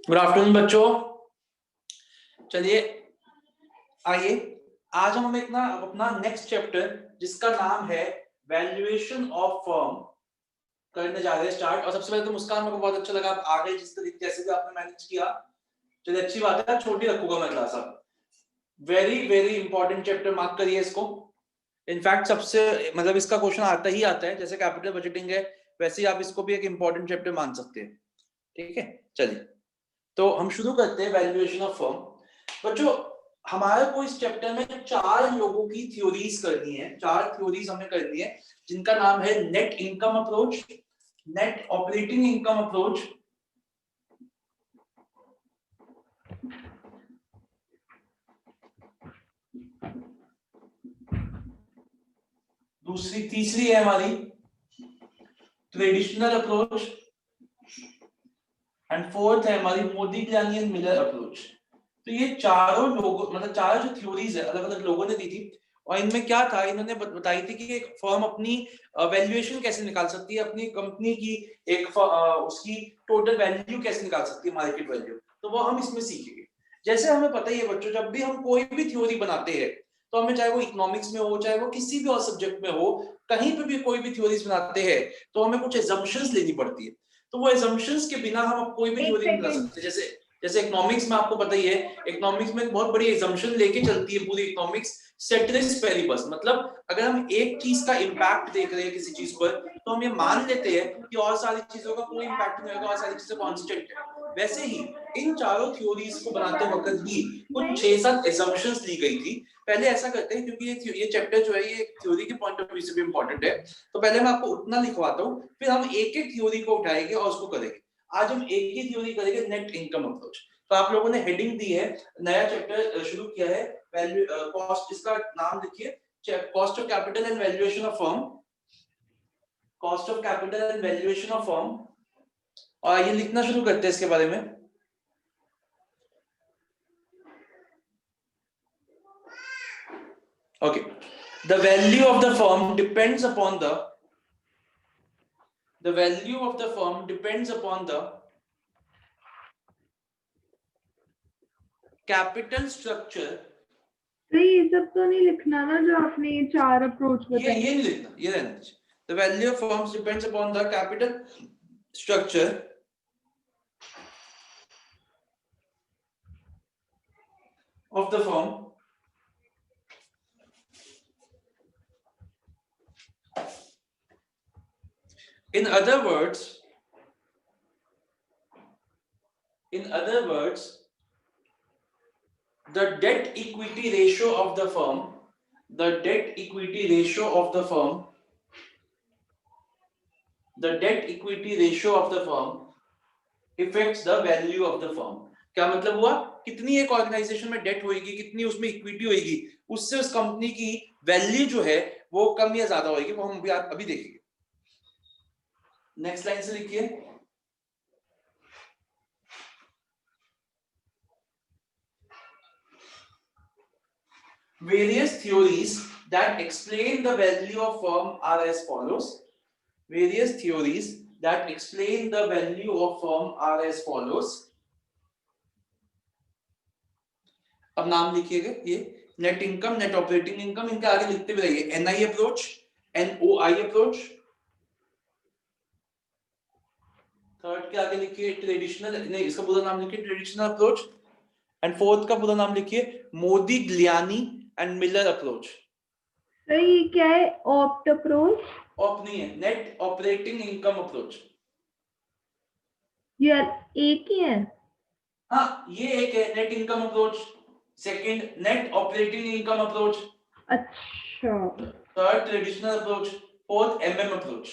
Good afternoon बच्चों। चलिए आइए आज हम एक ना अपना नेक्स्ट चैप्टर जिसका नाम है वैल्यूएशन ऑफ फर्म करने जा रहे हैं स्टार्ट। और सबसे पहले तो मुस्कान, मेरे को बहुत अच्छा लगा आप आ गए, जिस तरीके जैसे भी आपने मैनेज किया। चलिए अच्छी बात है, छोटी रखूंगा मैं क्लास। अब very very important chapter, mark करिए इसको। इनफैक्ट सबसे मतलब इसका क्वेश्चन आता ही आता है, जैसे कैपिटल बजटिंग है वैसे ही आप इसको भी एक इंपॉर्टेंट चैप्टर मान सकते हैं। ठीक है, चलिए तो हम शुरू करते हैं वैल्यूएशन ऑफ फर्म। बच्चों हमारे को इस चैप्टर में 4 लोगों की थ्योरीज करनी है, 4 थ्योरीज हमें करनी है जिनका नाम है net income approach, net operating income approach, तीसरी है हमारी ट्रेडिशनल अप्रोच, एंड फोर्थ है हमारी मोदी-गिलानी एंड मिलर अप्रोच। तो ये चारों लोगों मतलब 4 जो थ्योरीज है अलग अलग लोगों ने दी थी, और इनमें क्या था, इन्होंने बताई थी कि एक फर्म अपनी वैल्यूएशन कैसे निकाल सकती है, अपनी कंपनी की उसकी टोटल वैल्यू कैसे निकाल सकती है, मार्केट वैल्यू। तो वो हम इसमें सीखेंगे। जैसे हमें पता ही है बच्चों, जब भी हम कोई भी थ्योरी बनाते हैं तो हमें, चाहे वो इकोनॉमिक्स में हो चाहे वो किसी भी और सब्जेक्ट में हो, कहीं पे भी कोई भी थ्योरीज बनाते हैं तो हमें कुछ एजम्पशंस लेनी पड़ती है। तो वो एजम्पशंस के बिना हम कोई भी थ्योरी नहीं बना सकते। जैसे जैसे इकोनॉमिक्स में आपको पता ही है, इकोनॉमिक्स में एक बहुत बड़ी एजम्पशन लेके चलती है पूरी इकोनॉमिक्स, सेटरिस पेरिबस। मतलब अगर हम एक चीज का इम्पैक्ट देख रहे हैं किसी चीज पर, तो हम ये मान लेते हैं कि और सारी चीजों का कोई इम्पैक्ट नहीं होगा और सारी चीजें कांस्टेंट है। वैसे ही इन चारों थ्योरीज को बनाते वक्त भी कुछ 6-7 एजम्पशंस ली गई थी। पहले ऐसा करते हैं, क्योंकि ये चैप्टर जो है ये थ्योरी के पॉइंट ऑफ व्यू से भी इंपॉर्टेंट है, तो पहले मैं आपको उतना लिखवाता हूँ, फिर हम एक एक थ्योरी को उठाएंगे और उसको करेंगे। आज हम एक ही थ्योरी करेंगे, नेट इनकम अप्रोच। तो आप लोगों ने हेडिंग दी है, नया चैप्टर शुरू किया है, वैल्यू कॉस्ट, इसका नाम लिखिए cost of capital and valuation of firm, cost of capital and valuation of firm. और ये लिखना शुरू करते हैं इसके बारे में। Okay, the value of the firm depends upon the value of the firm depends upon the capital structure। तो ये सब तो नहीं लिखना ना जो आपने 4 अप्रोच बताए। ये नहीं लिखना, ये रहना चाहिए। The value of firms depends upon the capital structure of the firm in other words the debt equity ratio of the firm, the debt equity ratio of the firm, the debt equity ratio of the firm affects the value of the firm। क्या मतलब हुआ, कितनी एक organisation में date होगी, कितनी उसमें equity होगी, उससे उस कंपनी की वैल्यू जो है वो कम या ज्यादा होगी, वो हम अभी देखेंगे। नेक्स्ट लाइन से लिखिए, various theories that explain the value of firm are as follows। various theories that explain the value of firm are as follows। अब नाम लिखिएगा, ये net income, net operating income, इनके आगे लिखते भी रहिए, NI approach, NOI approach. Third के आगे लिखिए ट्रेडिशनल, नहीं इसका पूरा नाम लिखिए ट्रेडिशनल अप्रोच। एंड फोर्थ का पूरा नाम लिखिए Modigliani and Miller approach. तो ये क्या है, ऑप्ट अप्रोच? ऑप नहीं है, नेट ऑपरेटिंग इनकम अप्रोच। यार एक ही है। हाँ ये एक है net income approach, second net operating income approach, अच्छा third traditional approach, fourth MM approach.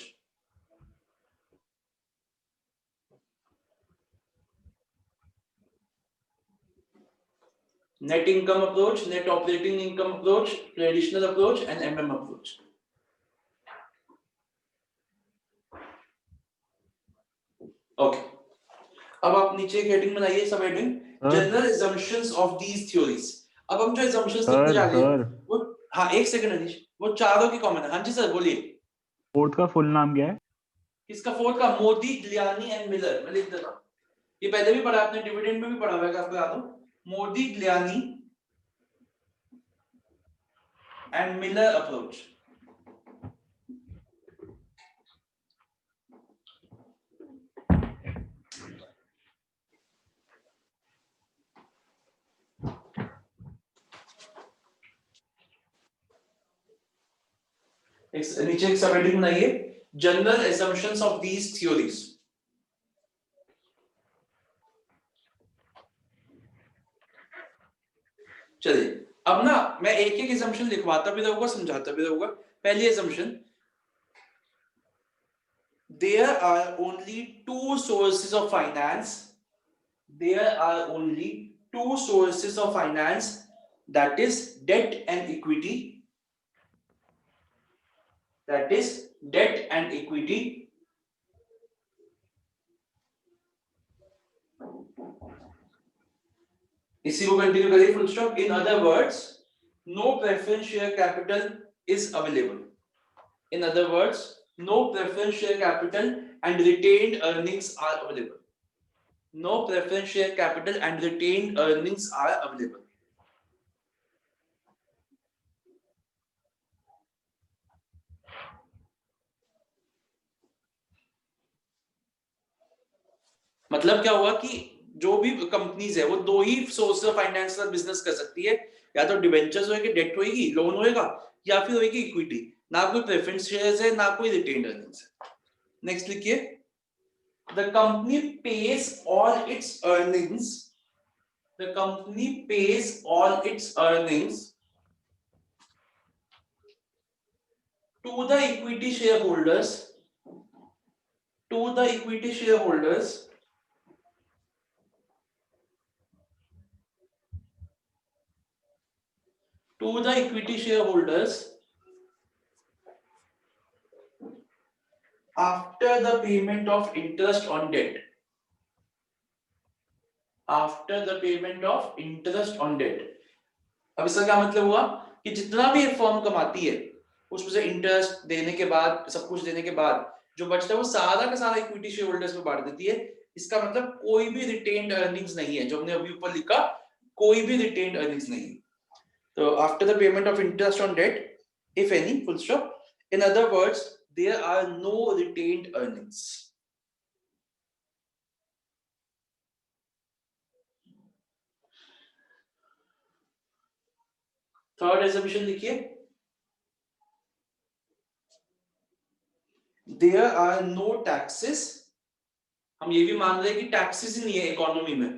Net income approach, net operating income approach, traditional approach and MM approach. Okay, अब आप नीचे एक हेडिंग बनाइए, sub heading general assumptions of these theories। अब हम जो assumptions लिखने जा रहे हैं वो, हाँ एक सेकंड अनीश, वो चारों की कॉमन है। हाँ जी सर बोलिए। फोर्थ का फुल नाम क्या है? किसका फोर्थ का? Modigliani and Miller. मैं लिख देता हूं, ये पहले भी पढ़ा आपने, डिविडेंड में भी पढ़ा हुआ है, आपको याद हो, मोदिग्लियानी एंड मिलर अप्रोच। नीचे एक सब हेडिंग बनाइए, general assumptions of these theories. चलिए अब ना मैं एक एक assumption लिखवाता भी रहूंगा, समझाता भी रहूंगा। पहली assumption, there are only two sources of finance, there are only two sources of finance, that is debt and equity, that is debt and equity। इसी को कंटिन्यू करिए, full stop. In other words, no preference share capital is available. In other words, no preference share capital and retained earnings are available. No preference share capital and retained earnings are available. मतलब क्या हुआ कि जो भी companies है वो दो ही source of finance का बिजनेस कर सकती है, या तो डिबेंचर्स होएगी, डेट होएगी, लोन होएगा, या फिर होएगी इक्विटी। ना कोई प्रेफरेंस शेयर्स है, ना कोई रिटेन्ड अर्निंग्स है। नेक्स्ट लिखिए, the company pays all its earnings, the company pays all its earnings to the equity shareholders, to the equity shareholders to the equity shareholders after the payment of interest on debt, after the payment of interest on debt। अब इसका क्या मतलब हुआ कि जितना भी firm कमाती है उसमें से इंटरेस्ट देने के बाद, सब कुछ देने के बाद जो बचता है वो सारा का सारा इक्विटी शेयर होल्डर्स में बांट देती है। इसका मतलब कोई भी रिटेन्ड अर्निंग्स नहीं है, जो हमने अभी ऊपर लिखा, कोई भी रिटेन्ड अर्निंग्स नहीं है। तो after the payment of interest on debt, if any, full stop, in other words there are no retained earnings। Third assumption लिखिए, there are no taxes। हम ये भी मान रहे हैं कि टैक्सेस ही नहीं है इकोनॉमी में।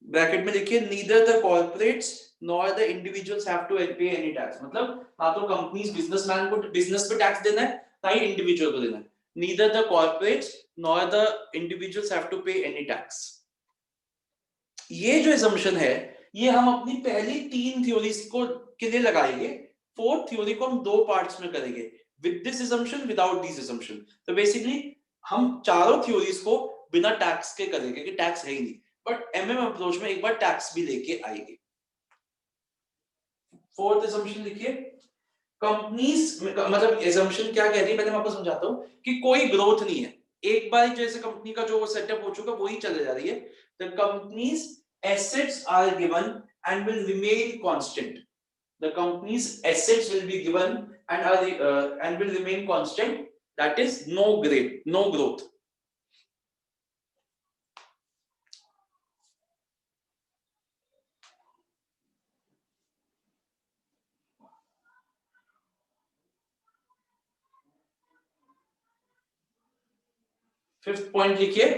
ब्रैकेट में लिखिए, neither the corporates nor the individuals have to pay any tax। मतलब ना तो कंपनीज बिजनेसमैन को बिजनेस पे टैक्स देना है, ना ही इंडिविजुअल को देना है। neither the corporates nor the individuals have to pay any tax। ये जो assumption है, ये हम अपनी पहली तीन थ्योरीज को के लिए लगाएंगे। फोर्थ थ्योरी को हम दो पार्ट्स में करेंगे, with this assumption, without this assumption। तो बेसिकली हम चारों थ्योरीज को बिना टैक्स के करेंगे कि टैक्स है ही नहीं, बट एमएम अप्रोच में एक बार टैक्स भी लेके आएंगे। फोर्थ assumption लिखिए, कंपनीज मतलब assumption क्या कह रही है, पहले मैं आपको समझाता हूं कि कोई ग्रोथ नहीं है। एक बार जैसे कंपनी का जो सेटअप हो चुका वही चले जा रही है। The companies assets are given and will remain constant। The company's assets will be given and and will remain constant, that is no growth। Fifth point लिखिए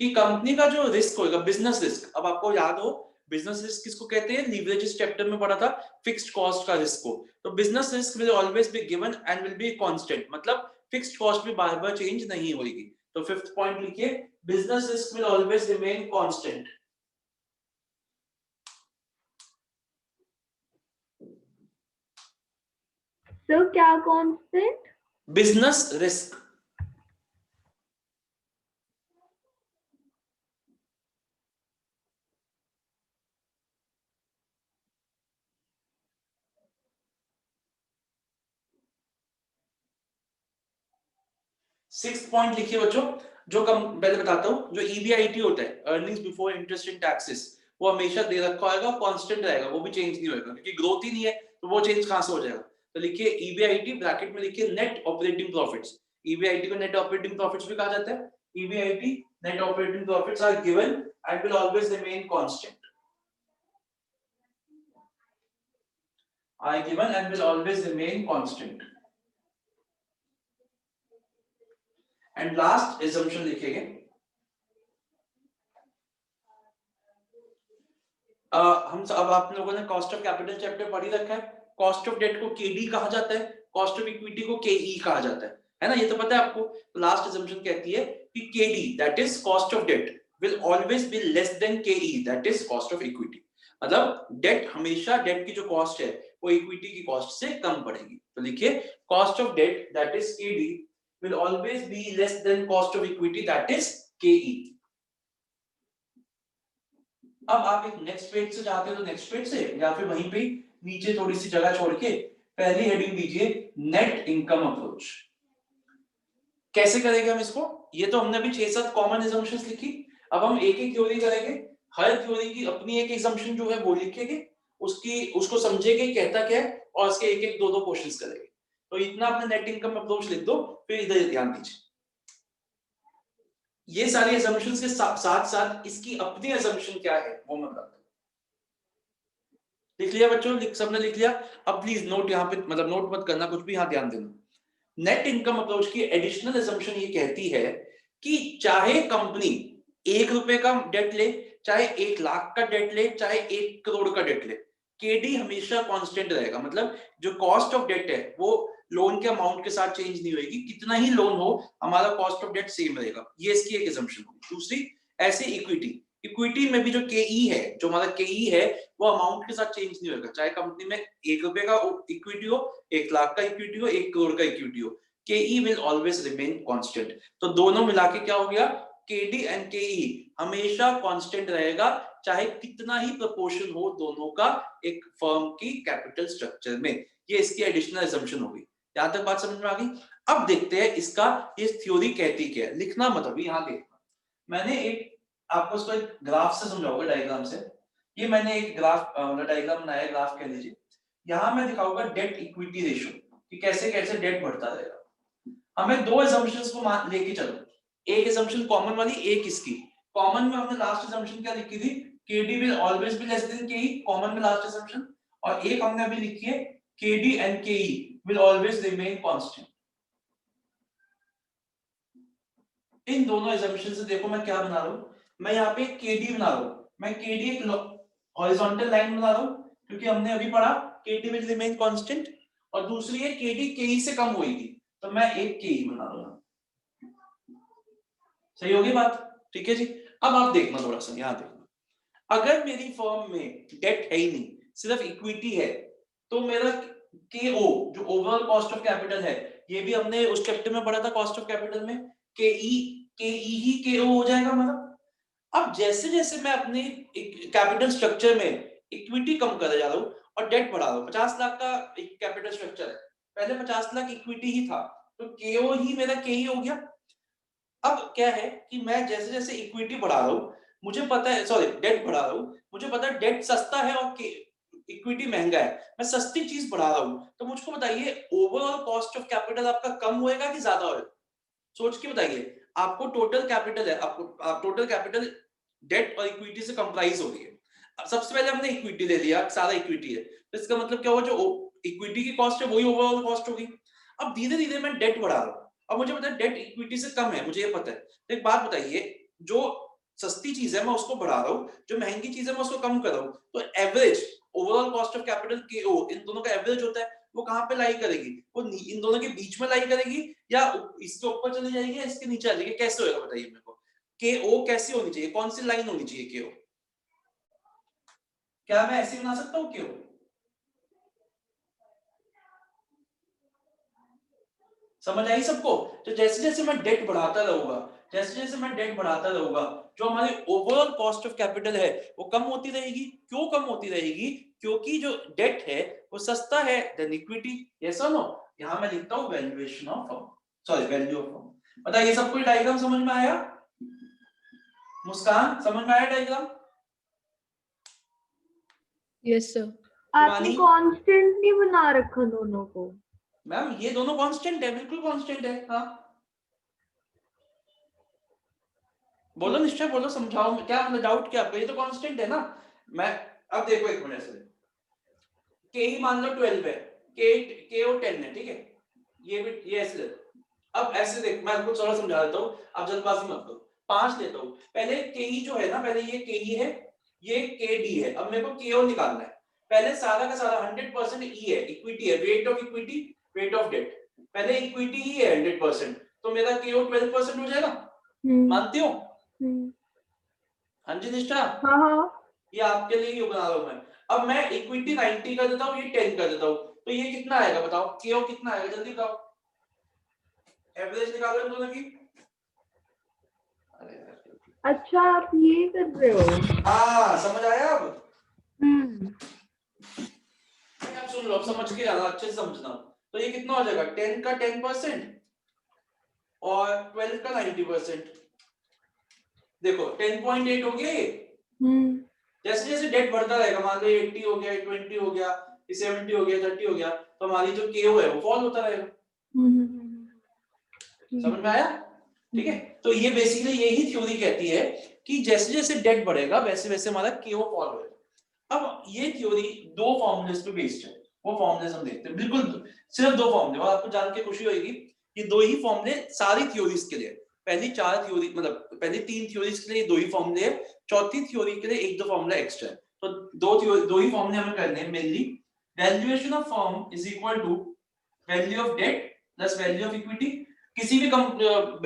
कि कंपनी का जो रिस्क होगा, बिजनेस रिस्क, अब आपको याद हो बिजनेस रिस्क किसको कहते हैं, लीवरेज चैप्टर में पढ़ा था, फिक्स्ड कॉस्ट का रिस्क को। तो business risk will always be given and will be constant, मतलब फिक्स्ड कॉस्ट भी बार बार चेंज नहीं होगी। तो फिफ्थ पॉइंट लिखिए, business risk will always remain constant. तो क्या constant? Business risk. Sixth point लिखिए बच्चों, जो कम पहले बताता हूँ, जो EBIT होता है, earnings before interest and taxes, वो हमेशा दे रखा होगा, कांस्टेंट रहेगा, वो भी चेंज नहीं होगा, क्योंकि ग्रोथ ही नहीं है तो वो चेंज कहां से हो जाएगा। तो लिखिए EBIT, ब्रैकेट में लिखिए नेट ऑपरेटिंग प्रॉफिट्स। EBIT को नेट ऑपरेटिंग प्रॉफिट्स भी कहा जाता है। EBIT net operating profits are given and will always remain constant, are given and will always remain constant। and last assumption लिखेंगे, हम अब आप लोगों ने कॉस्ट ऑफ कैपिटल चैप्टर पढ़ ही रखा है। कॉस्ट ऑफ डेट को केडी कहा जाता है, कॉस्ट ऑफ इक्विटी को केई कहा जाता है ना, ये तो पता है आपको। लास्ट assumption कहती है कि KD that is cost of debt will always be less than KE that is cost of equity. मतलब डेट हमेशा, डेट की जो कॉस्ट है वो इक्विटी की कॉस्ट से कम पड़ेगी। तो लिखिए cost of debt that is KD will always be less than cost of equity that is KE. अब आप एक नेक्स्ट पेज से जाते हो तो नेक्स्ट पेज से, या फिर वहीं पे नीचे थोड़ी सी जगह छोड़ के पहली हेडिंग दीजिए नेट इनकम अप्रोच। कैसे करेंगे हम इसको, ये तो हमने अभी 6-7 कॉमन assumptions लिखी, अब हम एक एक थ्योरी करेंगे। हर थ्योरी की अपनी एक assumption जो है वो लिखेंगे, उसको समझेंगे कहता क्या है, और उसके एक एक दो क्वेश्चंस करेंगे। तो इतना अपने नेट इनकम अप्रोच लिख दो, फिर इधर ध्यान दीजिए। ये सारी assumptions के साथ साथ इसकी अपनी assumption क्या है वो मैं बताता हूं। लिख लिया बच्चों, सबने लिख लिया। अब प्लीज नोट यहाँ पे, मतलब नोट मत करना कुछ भी, यहाँ ध्यान देना। नेट इनकम अप्रोच की एडिशनल assumption ये कहती है कि चाहे कंपनी 1 रुपए का डेट ले, चाहे 1 लाख का डेट ले, चाहे 1 करोड़ का डेट ले, केडी हमेशा कांस्टेंट रहेगा। मतलब जो कॉस्ट ऑफ डेट है वो लोन के अमाउंट के साथ चेंज नहीं होगी, कितना ही लोन हो हमारा कॉस्ट ऑफ डेट सेम रहेगा। ये इसकी एक assumption होगी। दूसरी, ऐसे इक्विटी में भी जो केई है, जो हमारा केई है वो अमाउंट के साथ चेंज नहीं होगा, चाहे कंपनी में 1 रुपए का इक्विटी हो, 1 लाख का इक्विटी हो, 1 करोड़ का इक्विटी हो, केई विल ऑलवेज रिमेन कांस्टेंट। तो दोनों मिला के क्या हो गया, केडी एंड केई हमेशा कांस्टेंट रहेगा, चाहे कितना ही प्रोपोर्शन हो दोनों का एक फर्म की कैपिटल स्ट्रक्चर में। ये इसकी एडिशनल assumption होगी। यहां तक बात समझ में आ गई। अब देखते हैं इसका ये थ्योरी कहती क्या है। लिखना मत अभी, यहां देखना। मैंने एक आपको इसको एक ग्राफ से समझाऊंगा, डायग्राम से। ये मैंने एक ग्राफ डायग्राम बनाया, ग्राफ कह लीजिए। यहां मैं दिखाऊंगा डेट इक्विटी रेशियो कि कैसे कैसे डेट बढ़ता रहेगा। हमें 2 assumptions को लेके चलो, एक assumption कॉमन वाली, एक इसकी। कॉमन में हमने लास्ट assumption क्या लिखी थी, KD will always be less than केई, कॉमन में लास्ट assumption। और एक हमने अभी लिखी है, KD and KE will always remain constant. इन दोनों assumption से देखो मैं क्या बना रहा हूं, मैं यहाँ पे केडी बना रहा हूं। मैं केडी एक हॉरिजॉन्टल लाइन बना रहा हूं, क्योंकि हमने अभी पढ़ा केडी विल रिमेन कांस्टेंट। और दूसरी है केडी केई से कम होगी, तो मैं एक केई बना रहा हूं। सही होगी बात, ठीक है जी। अब आप देखना थोड़ा सा, यहां देखना। अगर मेरी फर्म में डेट है ही नहीं, सिर्फ इक्विटी है, तो मेरा केओ जो ओवरऑल कॉस्ट ऑफ कैपिटल है, ये भी हमने उस चैप्टर में पढ़ा था कॉस्ट ऑफ कैपिटल में, केई ही केओ हो जाएगा मतलब। अब जैसे जैसे मैं अपने कैपिटल स्ट्रक्चर में इक्विटी कम करते जा रहा हूँ और डेट बढ़ा रहा हूँ, 50 लाख का एक कैपिटल स्ट्रक्चर है, पहले 50 लाख इक्विटी ही था, तो केओ ही मेरा केई हो गया। अब क्या है कि मैं जैसे जैसे इक्विटी बढ़ा रहा हूँ, मुझे पता है, सॉरी डेट बढ़ा रहा हूँ, मुझे पता है डेट सस्ता है और इक्विटी महंगा है, मैं सस्ती चीज बढ़ा रहा हूँ। तो मुझको बताइए ओवरऑल कॉस्ट ऑफ कैपिटल आपका कम होएगा कि ज्यादा होएगा, सोच के बताइए। आपको टोटल कैपिटल है, आप टोटल कैपिटल डेट और इक्विटी से कंप्राइज हो रही है। अब सबसे पहले हमने इक्विटी ले लिया, सारा इक्विटी है, तो इसका मतलब क्या हुआ, जो इक्विटी की कॉस्ट है वही ओवरऑल कॉस्ट होगी। अब धीरे धीरे मैं डेट बढ़ा रहा हूँ, अब मुझे पता है डेट इक्विटी से कम है, मुझे ये पता है। तो एक बात बताइए, जो सस्ती चीज है मैं उसको बढ़ा रहा हूँ, जो महंगी चीज है मैं उसको कम कर रहा हूँ, तो average overall cost of capital केओ इन दोनों का एवरेज होता है, वो कहां पे लाई करेगी, वो इन दोनों के बीच में लाई करेगी, या इसके ऊपर चली जाएगी, या इसके नीचे आ जाएगी, कैसे होगा बताइए मेरे को। केओ कैसी होनी चाहिए, कौन सी लाइन होनी चाहिए केओ, क्या मैं ऐसे बना सकता हूँ केओ? समझ आई सबको? तो जैसे जैसे मैं डेट बढ़ाता रहूंगा, जैसे जैसे मैं डेट बढ़ाता रहूंगा, जो हमारी ओवरऑल कॉस्ट ऑफ कैपिटल है वो कम होती रहेगी। क्यों कम होती रहेगी? क्योंकि जो डेट है वो सस्ता है देन इक्विटी। यस और नो? यहां मैं लिखता हूं valuation of firm, sorry value of firm. बताइए सबको डायग्राम समझ में आया? मुस्कान समझ में आया डायग्राम? Yes sir. आपने कांस्टेंट नहीं बना रखा दोनों को? मैम ये दोनों कांस्टेंट है, बिल्कुल कांस्टेंट है। हाँ बोलो निश्चय, बोलो, समझाओ, क्या मतलब डाउट क्या आपका? ये तो कांस्टेंट है ना। मैं अब देखो एक मिनट से, के ही मान लो 12 है, के और 10 है, ठीक है, ये भी ये ऐसे ले। अब ऐसे देख, मैं आपको थोड़ा समझा देता हूँ, आप जल्दबाजी मत करो। 5 लेता हूँ, पहले के ही जो है ना, पहले ये के ही है, ये के डी है। अब मेरे को के ओ निकालना है। पहले सारा का सारा 100% ई है, इक्विटी है, rate of equity, rate of debt. पहले इक्विटी ही है 100%, तो मेरा के ओ 12% हो जाएगा। मानती हो? हाँ जी निष्ठा, ये आपके लिए ही बना रहा हूं मैं। अब मैं इक्विटी 90 कर देता हूँ, ये 10 कर देता हूँ, तो ये कितना आएगा बताओ? केओ कितना आएगा जल्दी बताओ, एवरेज निकालो इन दोनों की। अच्छा आप ये कर रहे हो? हाँ समझ आया अब? अब सुन लो, अब समझ के जाना, अच्छे से समझना। तो ये कितना हो जाएगा? 10 का 10% और 12 का 90%। देखो 10.8 हो गया ये। जैसे जैसे डेट बढ़ता रहेगा, मान लो 80 हो गया, 20 हो गया, 70 हो गया, 30 हो गया, तो हमारी जो केओ है वो फॉल होता रहेगा। समझ में आया? ठीक है, तो ये बेसिकली यही थ्योरी कहती है कि जैसे जैसे डेट बढ़ेगा वैसे वैसे हमारा केओ फॉल होगा। अब ये थ्योरी दो फॉर्मूलेस पे बेस्ड है, वो फॉर्मूलेस हम देखते हैं। बिल्कुल सिर्फ दो फॉर्मूले, और आपको जान के खुशी होगी ये दो ही फॉर्मूले सारी थ्योरीज के लिए। पहली 4 थ्योरी, मतलब पहली 3 थ्योरीज के लिए दो ही फॉर्मूले है, चौथी थ्योरी के लिए एक दो फॉर्मूला एक्स्ट्रा है। तो दो ही फॉर्मूले हमें करने हैं mainly. Valuation of firm is equal to value of debt plus value of equity. किसी भी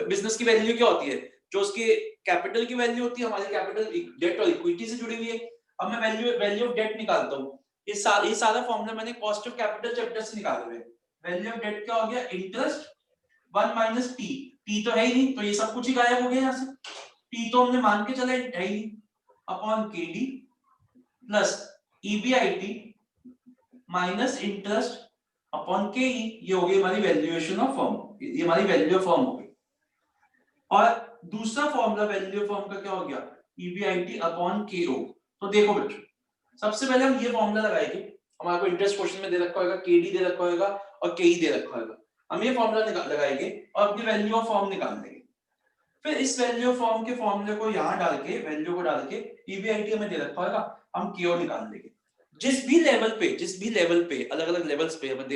बिजनेस की वैल्यू क्या होती है? जो उसके कैपिटल की वैल्यू होती है, हमारी कैपिटल डेट और इक्विटी से जुड़ी हुई है। अब मैं वैल्यू ऑफ डेट निकालता हूँ। ये सारा फॉर्मूला मैंने कॉस्ट ऑफ कैपिटल चैप्टर से निकाले हुए। वैल्यू ऑफ डेट क्या हो गया? Interest 1 minus T. टी तो है ही नहीं, तो ये सब कुछ ही गायब हो गया यहाँ से। टी तो हमने मान के चले है ही नहीं, अपॉन के D plus EBIT minus interest upon के ई। ये हो गई हमारी वैल्यूएशन ऑफ फर्म, ये हमारी वैल्यू ऑफ फर्म हो गई। और दूसरा फॉर्मूला वैल्यू ऑफ फर्म का क्या हो गया? EBIT upon KO. तो देखो बच्चों, सबसे पहले हम ये फॉर्मूला लगाएंगे। हमारे को इंटरेस्ट क्वेश्चन में दे रखा होगा, केडी दे रखा होगा और केई दे रखा होगा। हम ये फॉर्मूला लगाएंगे और अपनी वैल्यू ऑफ फर्म निकाल लेंगे। फिर इस वैल्यू ऑफ फर्म के फॉर्मूले को यहाँ डाल के, वैल्यू को डाल के, ईबीआईटी हमें दे रखा होगा, हम केओ निकाल लेंगे। जिस भी लेवल पे अलग अलग लेवल्स पे हमें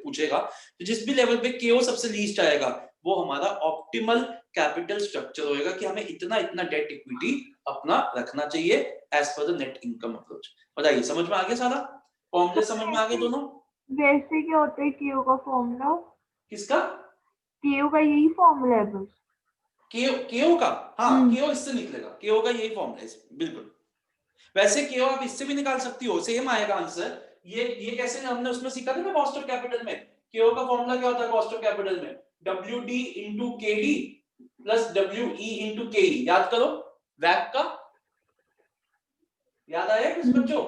पूछेगा, तो जिस भी लेवल पे केओ सबसे लीस्ट आएगा वो हमारा ऑप्टिमल कैपिटल स्ट्रक्चर होएगा कि हमें इतना इतना डेट इक्विटी अपना रखना चाहिए as per the net income approach. बताइए समझ में आ गया? सारा फॉर्मूले समझ में आ गए दोनों? वैसे क्या होता है केओ का फॉर्मूला? किसका? केओ का यही फॉर्मूला है बस? केओ का? हाँ केओ इससे निकलेगा, केओ का यही फॉर्मूला है बिल्कुल। वैसे केओ आप इससे भी निकाल सकती हो, सेम आएगा आंसर। ये कैसे हमने उसमें सीखा था ना कॉस्ट ऑफ कैपिटल में। केओ का फॉर्मूला क्या होता है कॉस्ट ऑफ कैपिटल में? WD into KD plus WE into KE। याद करो वैक का, याद आया किस बच्चों?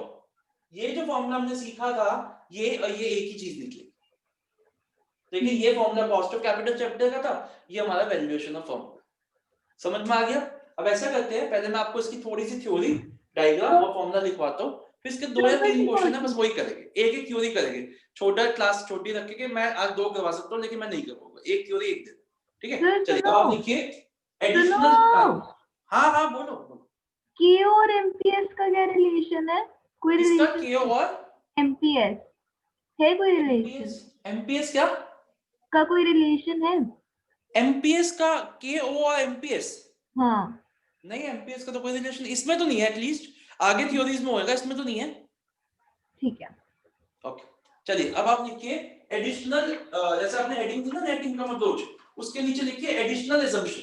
ये जो फॉर्मूला हमने सीखा था, ये एक ही चीज निकली। देखिए ये formula cost of capital chapter का था, ये हमारा वैल्यूएशन ऑफ फर्म। समझ में आ गया? अब ऐसा करते हैं, पहले मैं आपको इसकी थोड़ी सी थ्योरी, डायग्राम और फॉर्मूला लिखवाता हूँ, फिर इसके 2 या 3 क्वेश्चन है, बस वही करेंगे, एक एक थ्योरी करेंगे। छोटा क्लास छोटी रख के मैं आज 2 करवा सकता हूँ, लेकिन मैं नहीं कर पाऊंगा, एक थ्योरी एक दिन। ठीक है, चलिए अब आप लिखिए एडिशनल। हाँ बोलो। केओ और एमपीएस का क्या रिलेशन है? कोई किसका? रिलेशन? केओ और एमपीएस है कोई रिलेशन? एमपीएस क्या का कोई रिलेशन है? एमपीएस का केओ और एमपीएस? हाँ नहीं, एमपीएस का तो कोई रिलेशन इसमें तो नहीं है, एटलीस्ट आगे थ्योरीज में होगा, इसमें तो नहीं है। ठीक है, ओके चलिए अब आप लिखिए एडिशनल, जैसे आपने हेडिंग दी ना नेट इनकम अप्रोच, उसके नीचे लिखिए एडिशनल असम्पशन,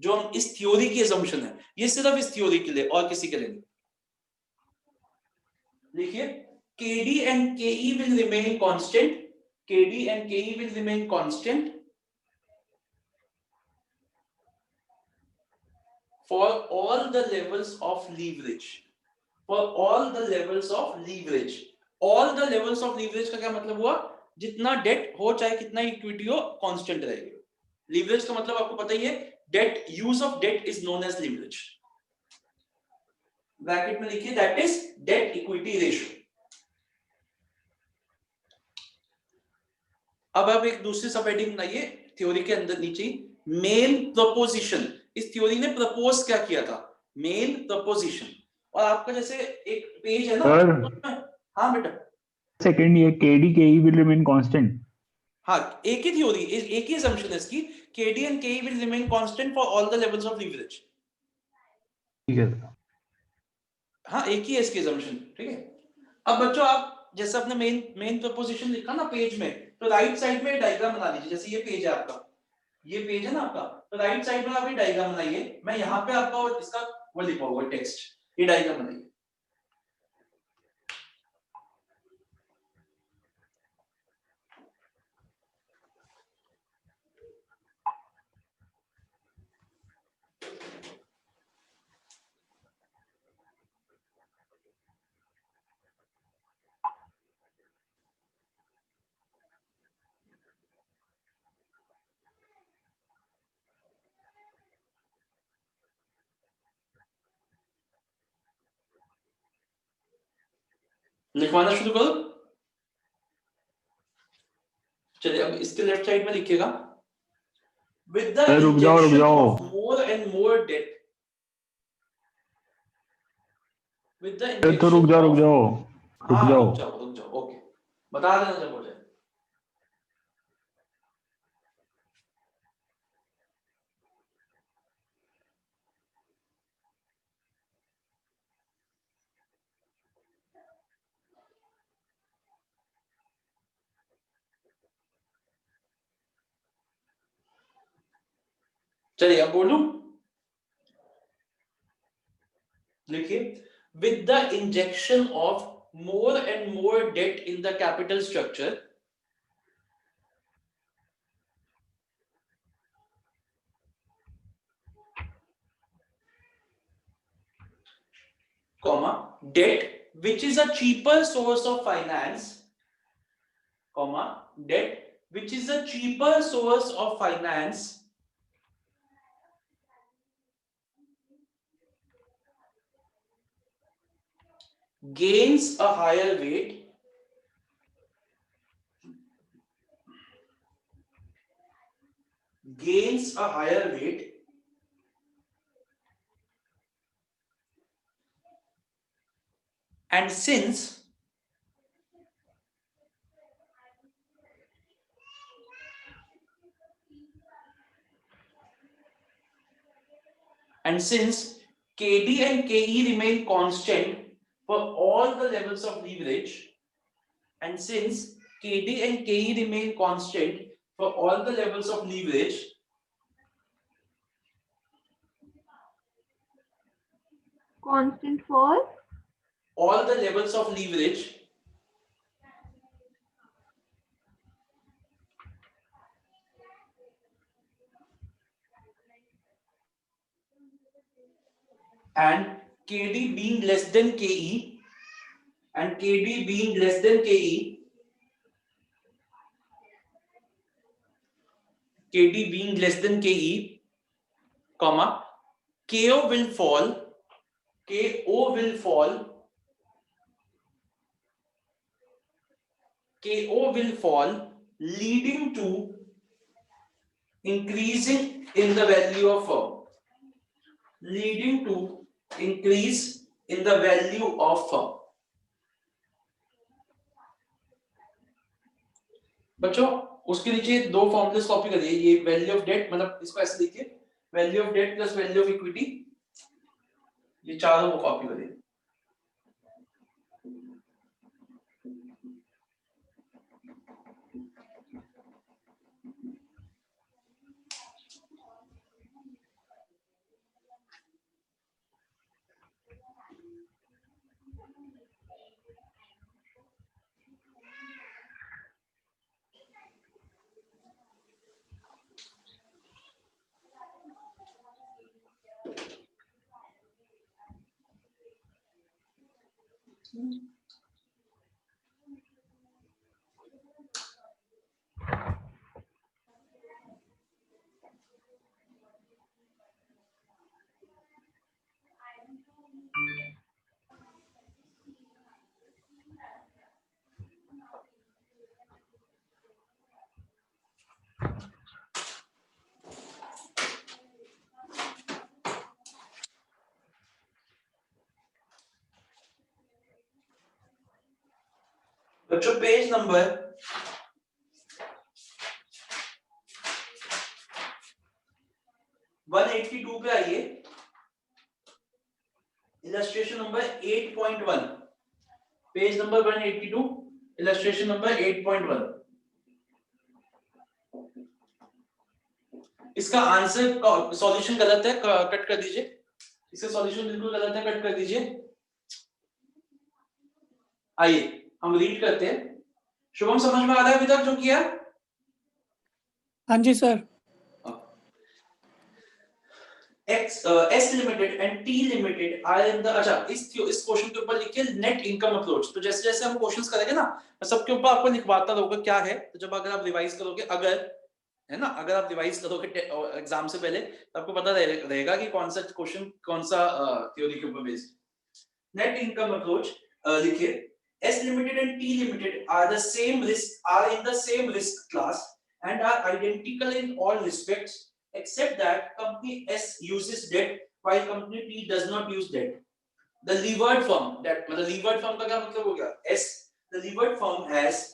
जो हम इस थ्योरी की असम्पशन है, ये सिर्फ इस थ्योरी के लिए और किसी के लिए नहीं। लिखिए KD and KE will remain constant, KD and KE will remain constant for all the levels of leverage, for all the levels of leverage। all the levels of leverage का क्या मतलब हुआ? जितना डेट हो चाहे कितना इक्विटी हो, constant रहेगी। लीवरेज का मतलब आपको पता ही है, debt, use of debt is known as leverage. Bracket में लिखिए that is debt equity ratio. अब आप एक दूसरी सब हेडिंग बनाइए थ्योरी के अंदर नीचे, मेन प्रपोजिशन। इस थ्योरी ने प्रपोज क्या किया था, मेन प्रपोजिशन। और आपका जैसे एक पेज है ना उसमें, हाँ बेटा सेकंड ये केडी केई विल रिमेन कांस्टेंट। हाँ, एक ही थ्योरी, एक ही असम्पशन है इसकी, KD and KE will remain constant for all the levels of leverage. ठीक है। हाँ, एक ही है इसकी असम्पशन, ठीक है। अब बच्चों आप जैसे अपने मेन प्रपोजिशन लिखा ना पेज में, तो राइट साइड में डायग्राम बना लीजिए। जैसे ये पेज है आपका, ये पेज है ना आपका, तो राइट साइड में आप ये डायग्राम बनाइए। मैं यहाँ पे आपका इसका वो लिखा होगा टेक्स्ट, ये डायग्राम बनाइए। लिखवाना शुरू करो। चलिए अब इसके लेफ्ट साइड में लिखिएगा, विद द रुक जाओ injection of more and more debt, with the तो इंजेक्शन रुक जाओ ऑफ, हाँ रुक रुक जाओ, ओके, बता देना जब हो जाए। चलिए अब बोलूं, लिखिए, with the injection of more and more debt in the capital structure, comma, debt which is a cheaper source of finance, comma, debt which is a cheaper source of finance gains a higher weight, and since KD and KE remain constant for all the levels of leverage, and since KD and KE remain constant for all the levels of leverage, constant for all the levels of leverage, and KD being less than KE, and KD being less than KE, KD being less than KE, comma, KO will fall, KO will fall, KO will fall, leading to increasing in the value of firm, leading to increase in the value of firm. बच्चों उसके नीचे दो formulas copy करिए, ये value of date, मतलब इसको ऐसे लिखिए, value of debt plus value of equity, ये चारों को कॉपी करिए। बच्चों पेज नंबर 182 पे आइए, illustration number 8.1, page number 182, illustration number 8.1। इसका आंसर सॉल्यूशन गलत है, कट कर दीजिए। इसका सॉल्यूशन बिल्कुल गलत है, कट कर दीजिए। आइए हम रीड करते हैं। शुभम समझ में आ रहा है अभी तक जो किया? हाँ जी sir. S limited and T limited are in the, अच्छा इस क्वेश्चन के ऊपर लिखिए नेट इनकम अप्रोच। तो जैसे जैसे हम क्वेश्चंस करेंगे ना, मैं सबके ऊपर आपको लिखवाता रहूंगा क्या है, तो जब अगर आप रिवाइज करोगे, अगर है ना, अगर आप रिवाइज करोगे एग्जाम से पहले, तो आपको पता रहेगा कि कौन सा क्वेश्चन कौन सा थ्योरी के ऊपर बेस्ड। नेट इनकम अप्रोच लिखिए, S limited and T limited are in the same risk class and are identical in all respects except that company S uses debt while company T does not use debt. The levered firm, that मतलब levered firm का क्या मतलब हो गया? S, the levered firm has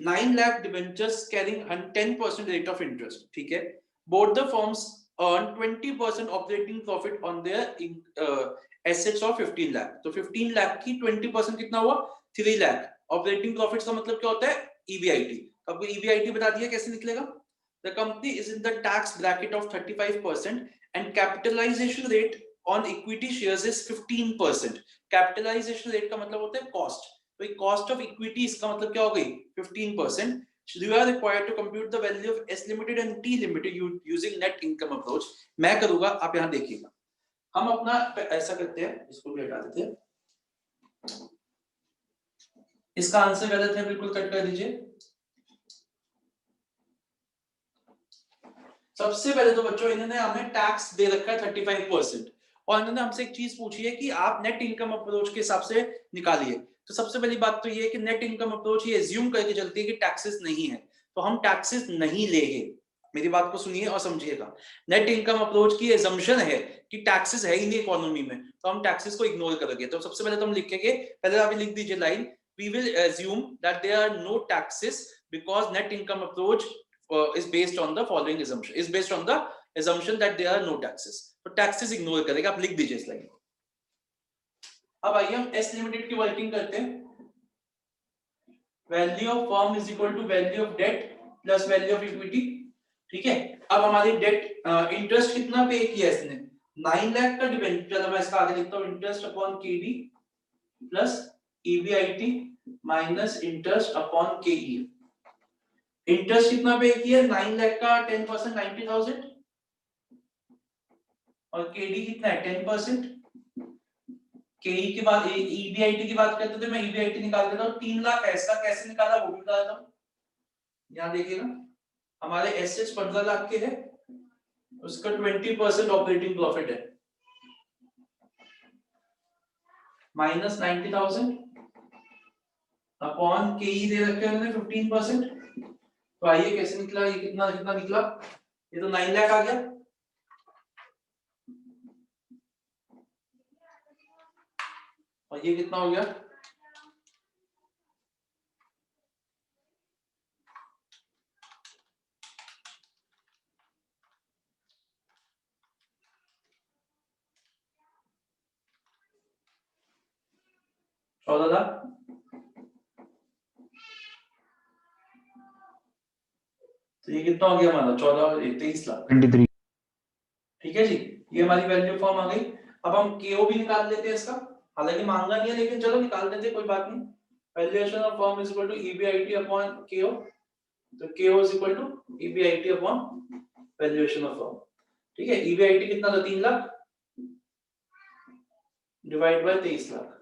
9 lakh debentures carrying 10% rate of interest. ठीक है? Both the firms earn 20% operating profit on their assets of 15 lakh. तो 15 lakh की 20% कितना हुआ? 3 lakh. Operating profits का मतलब क्या होता है? EBIT. आपको EBIT बता दिया कैसे निकलेगा? The company is in the tax bracket of 35% and capitalization rate on equity shares is 15%. Capitalization rate का मतलब होता है cost. तो cost of equity इसका मतलब क्या हो गई? 15%. So you are required to compute the value of S limited and T limited using net income approach. मैं करूंगा, आप यहाँ देखिएगा। हम अपना ऐसा करते हैं, इसको भी हटा देते हैं। इसका आंसर गलत है, बिल्कुल कट कर दीजिए। सबसे पहले तो बच्चों इन्होंने हमें टैक्स दे रखा है 35% और इन्होंने हमसे एक चीज पूछी है कि आप नेट इनकम अप्रोच के हिसाब से निकालिए। तो सबसे पहली बात तो ये है कि नेट इनकम अप्रोच ये एज्यूम करके चलती है कि टैक्सेस नहीं है, तो हम टैक्सेस नहीं लेंगे। मेरी बात को सुनिए और समझिएगा। नेट इनकम अप्रोच की एजम्पशन है कि टैक्सेस है ही नहीं इकोनॉमी में, तो हम टैक्सेस को इग्नोर करेंगे। तो सबसे पहले तो हम लिखेंगे, पहले आप लिख दीजिए line, we will assume that there are no taxes because net income approach is based on the following assumption, is based on the assumption that there are no taxes. तो taxes ignore करेगा, आप लिख दीजिए इस line. अब आइए हम S limited की वर्किंग करते हैं। Value of firm is equal to value of debt plus value of equity. ठीक है, अब हमारी डेट इंटरेस्ट कितना पे किया इसने? 9 लाख का डिबेंचर। चलो मैं इसका आगे लिखता हूँ, interest upon KD plus EBIT minus interest upon केई। इंटरेस्ट कितना पे किया? 9 लाख का 10% 90,000 और केडी कितना है? 10%। केई के बाद ईबीआईटी की बात करते थे, मैं ईबीआईटी निकाल देता हूं। 3 लाख है, इसका कैसे निकाला वो भी बता देता हूं। यहां देखिएगा, हमारे एसेट्स 15 लाख के है, उसका 20% ऑपरेटिंग प्रॉफिट है माइनस 90,000 अपॉन केई दे रखे हैं उन्होंने 15%। तो आइए कैसे निकला ये? कितना कितना निकला? ये तो 9 लाख आ गया। और ये कितना हो गया? चौदह लाख। तो ये कितना हो गया हमारा? 23 लाख। 23। ठीक है जी, ये हमारी वैल्यू फॉर्म आ गई। अब हम केओ भी निकाल लेते हैं इसका, हालांकि मांगा नहीं है लेकिन चलो निकाल देते हैं, कोई बात नहीं। Valuation of firm is equal to EBIT upon KO. तो KO is equal to EBIT upon valuation of firm. ठीक है, ईबीआईटी कितना था? 3 लाख डिवाइड बाय 23 लाख।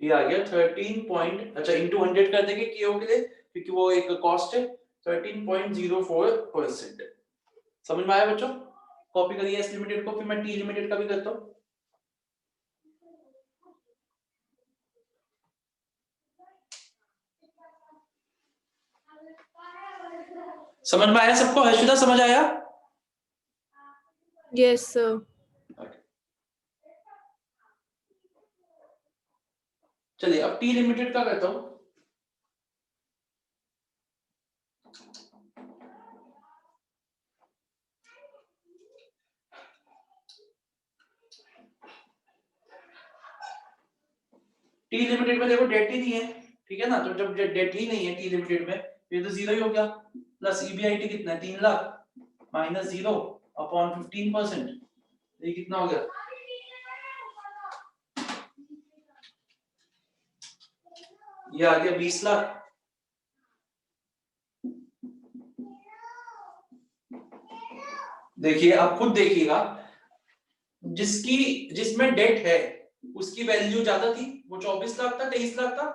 ये आ गया 13 पॉइंट, अच्छा इंटू 100 कर देंगे केओ के लिए क्योंकि वो एक कॉस्ट है। 13.04%। समझ में आया बच्चों? कॉपी करिए एस लिमिटेड को, फिर मैं टी लिमिटेड का भी करता हूं। समझ में आया सबको? हर्षिता समझ आया? Yes, sir. चलिए अब टी लिमिटेड का करता हूं। टी लिमिटेड में देखो डेट ही नहीं है, ठीक है ना, तो जब डेट ही नहीं है टी लिमिटेड में ये तो जीरो ही हो गया, प्लस ईबीआईटी कितना है 3 लाख माइनस 0 अपॉन 15%, ये कितना हो गया, ये आ गया 20 लाख। देखिए आप खुद देखिएगा, जिसमें डेट है उसकी वैल्यू ज्यादा थी, वो 24 लाख था, 23 लाख था,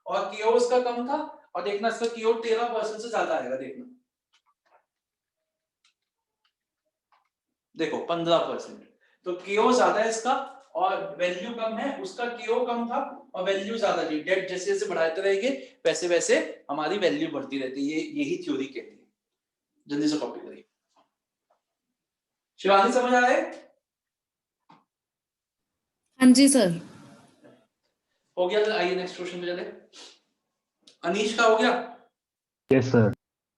और केओ उसका कम था, और देखना इसका केओ 13% से ज्यादा आएगा, देखना देखो 15%, तो केओ ज्यादा है इसका और वैल्यू कम है, उसका केओ कम था और वैल्यू ज्यादा थी। डेट जैसे जैसे बढ़ाते रहेंगे वैसे वैसे हमारी वैल्यू बढ़ती रहती है, यही थ्योरी कहती है। जल्दी से कॉपी करिए। शिवानी समझ आ रहा है? हाँ जी सर। हो गया, तो आइए नेक्स्ट क्वेश्चन पे चले। अनीश का हो गया? Yes sir.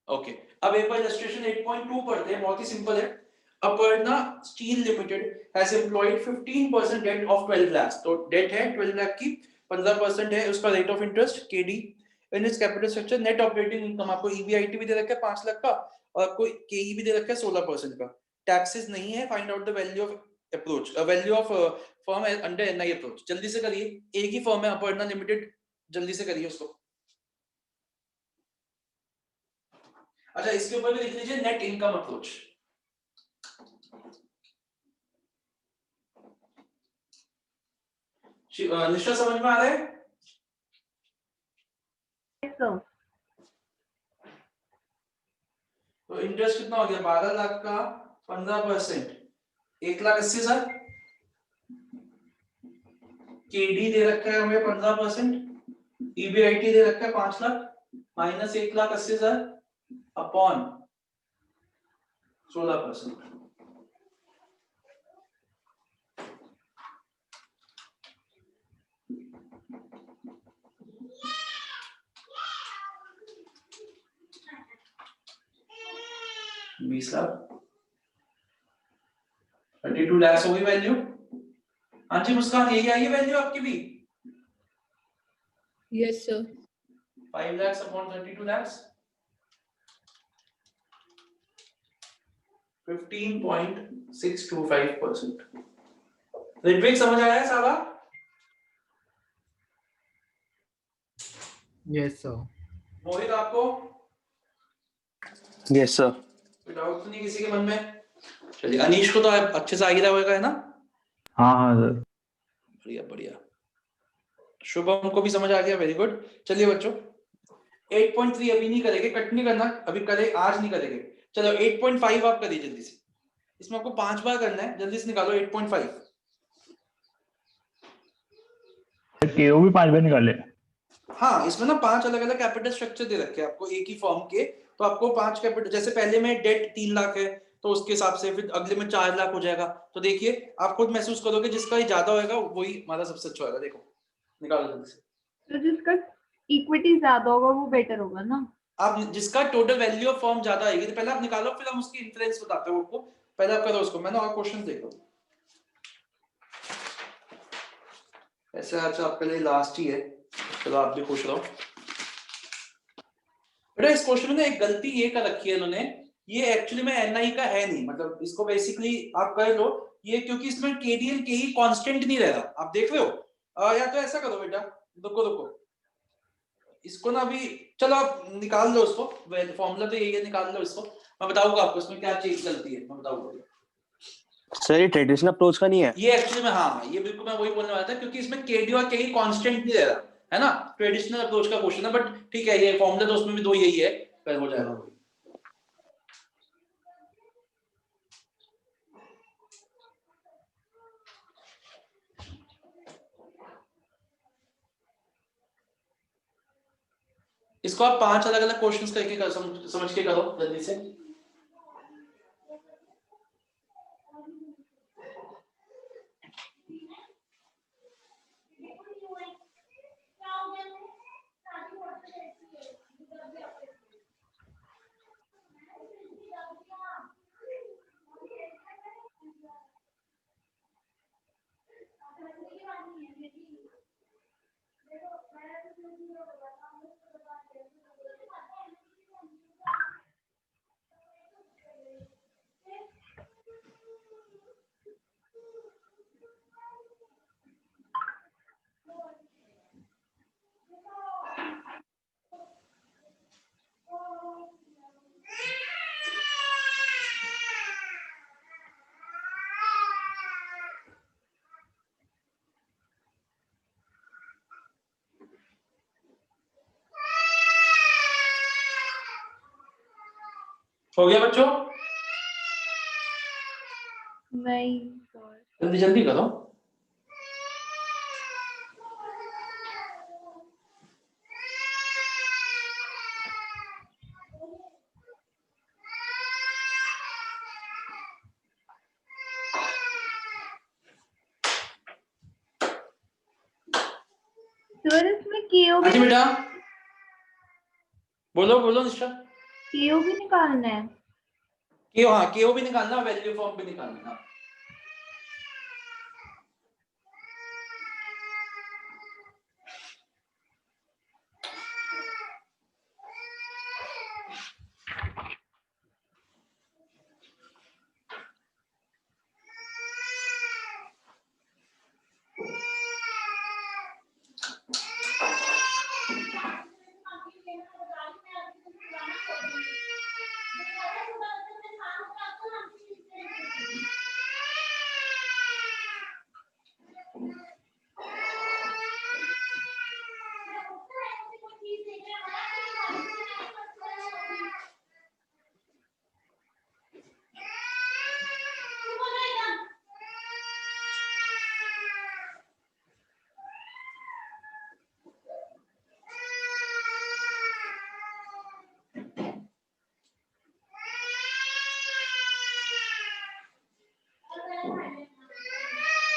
ओके, अब एक बार इलस्ट्रेशन 8.2 पढ़ते हैं, बहुत ही सिंपल है। Aparna steel limited has employed 15% debt of 12 lakh, तो डेट है 12 लाख की, 15% है उसका rate of interest KD in its capital structure. Net operating income आपको ईबीआईटी भी दे रखा है 5 लाख का, और आपको केई भी दे रखा है 16% का। टैक्सेस नहीं है, find out the value of approach, value of firm under NI approach. जल्दी से करिए, एक ही फर्म है अपर्णा लिमिटेड, जल्दी से करिए उसको। अच्छा, इसके ऊपर भी लिख लीजिए नेट इनकम अप्रोच। निशा समझ में आ रहा है? Yes, sir. तो इंटरेस्ट कितना हो गया 12 लाख का 15%, 1,80,000। केडी दे रखा है हमें 15%, ईबीआईटी दे रखा है 5 लाख माइनस 1,80,000 अपॉन 16%। बीस लाख 32 लाख हो गई वैल्यू। हाँ जी मुस्कान, यही आई है वैल्यू आपकी भी? Yes, sir. 5 lakhs upon 32 lakhs, 15.625%। Ritwik समझ आया है सारा? Yes sir. मोहित आपको? Yes sir. कोई डाउट तो नहीं किसी के मन में? चलिए, अनीश को तो अच्छे से आ ही रहा होगा, है ना? हाँ हाँ सर। बढ़िया बढ़िया। शुभम को भी समझ आ गया, वेरी गुड। चलिए बच्चों, 8.3 अभी नहीं करेंगे, कट नहीं करना अभी, करे आज नहीं करेंगे। चलो 8.5 आप करिए जल्दी से, इसमें आपको 5 बार करना है, जल्दी से निकालो 8.5। केओ भी 5 बार निकाले। हाँ, इसमें ना 5 अलग अलग कैपिटल स्ट्रक्चर दे रखे हैं आपको एक ही फॉर्म के, तो आपको 5 कैपिटल, जैसे पहले में डेट 3 लाख है तो उसके हिसाब से फिर अगले में 4 लाख हो जाएगा। तो देखिए आप खुद महसूस करोगे, जिसका ये ज्यादा होगा वही हमारा सबसे अच्छा होगा। देखो निकालो जल्दी से। तो जिसका इक्विटी ज्यादा होगा वो बेटर होगा ना? आप जिसका टोटल वैल्यू ऑफ फर्म ज्यादा आएगी, तो पहले आप निकालो, फिर हम उसकी इंफ्लुएंस बताते हैं आपको। पहले आप करो उसको, मैंने और क्वेश्चन देखो। ऐसे आज आपके लिए लास्ट ही है, चलो आप भी खुश रहो। बेटा इस क्वेश्चन में ना एक गलती ये कर रखी है इन्होंने, ये एक्चुअली में एनआई का है नहीं, मतलब इसको बेसिकली आप कर लो ये, क्योंकि इसमें केडीएल के ही कांस्टेंट नहीं रह रहा, आप देख रहे हो। या तो ऐसा करो बेटा, रुको रुको, इसको ना अभी, चलो आप निकाल लो उसको, फॉर्मूला तो यही है, निकाल लो इसको, मैं बताऊंगा आपको इसमें क्या चीज गलती है, मैं बताऊंगा। सर ये ट्रेडिशनल अप्रोच का नहीं है? ये एक्चुअली में, हाँ ये बिल्कुल मैं वही बोलने वाला था, क्योंकि इसमें केडी और के कांस्टेंट नहीं रह रहा है ना, ट्रेडिशनल अप्रोच का क्वेश्चन है, बट ठीक है, ये फॉर्मूला तो उसमें भी दो यही है, फिर हो जाएगा। इसको आप 5 अलग अलग क्वेश्चंस करके समझ के करो जल्दी से। हो गया बच्चों? नहीं सर। जल्दी जल्दी करो। सर इसमें केओ हाँ जी भी बेटा, बोलो बोलो निशा। केओ भी निकालना है। केओ, हाँ केओ भी निकालना, वैल्यू फॉर्म भी निकालना।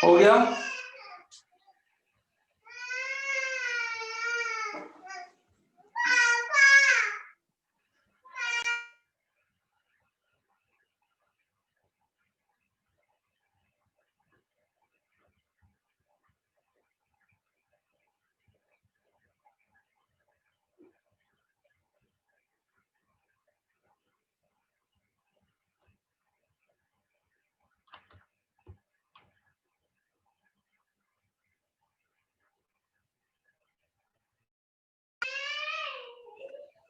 हो गया?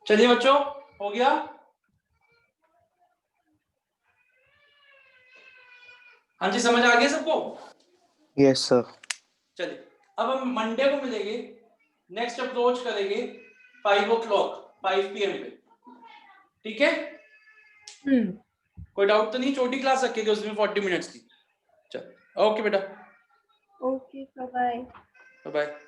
चलिए बच्चों, हो गया? हाँ जी, समझ आ गया सबको? Yes sir. चलिए, अब हम मंडे को मिलेंगे, नेक्स्ट अप्रोच करेंगे 5 o'clock 5 PM पे, ठीक है? कोई डाउट तो नहीं? छोटी क्लास रखेगी उसमें 40 मिनट्स की। चल ओके बेटा, ओके, बाय। बाय।